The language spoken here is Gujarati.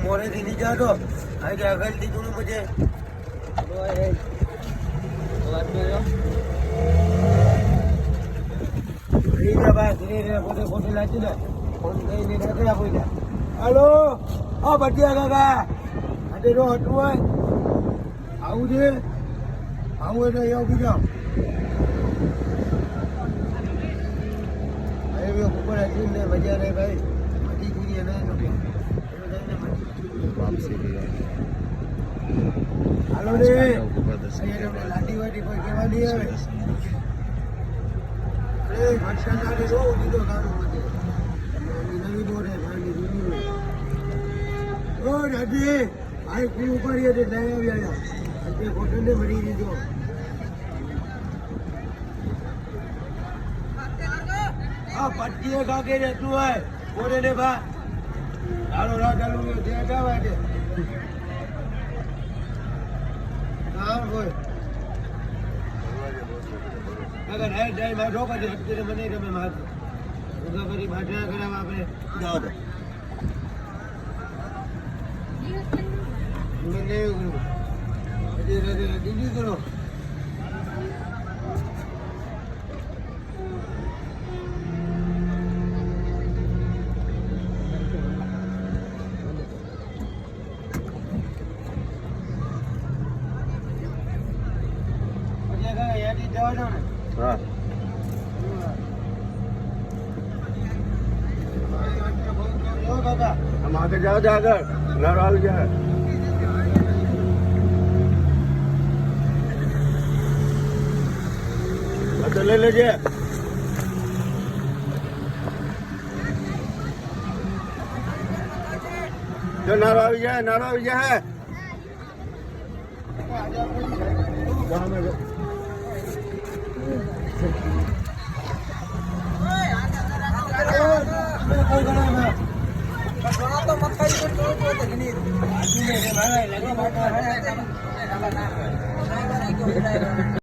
મોરે થી નીચે હતો આગળ થી જોડું પછી ફોટો લાગી ને ફોન કઈને રાખી આપો. હાલો હા ભટિયા કાકા આજે જો હતું હોય આવું છે આવું એટલે એવું બીજા ઉપર હતી ને મજા રહે ભાઈ મટી ગુરી હાલો રે લાડી વાડી કોઈ કહેવા નહીં આવે. પટ્ટીએ કાકે જતું હોય બોલે ને ભા ચાલો રાહ ચાલુ દેખાવા છે હા બોલ અગર હે જાય માં ઢોકા દે અત્યારે મને ગમે માર ઉગા કરી ભાષા કરાવવા આપણે જાવ દે મને દીદી કરો હા हम आगे जाओ जाकर घर आ गया है तो ले लीजिए जो नारो आ गया है तो मत खाइए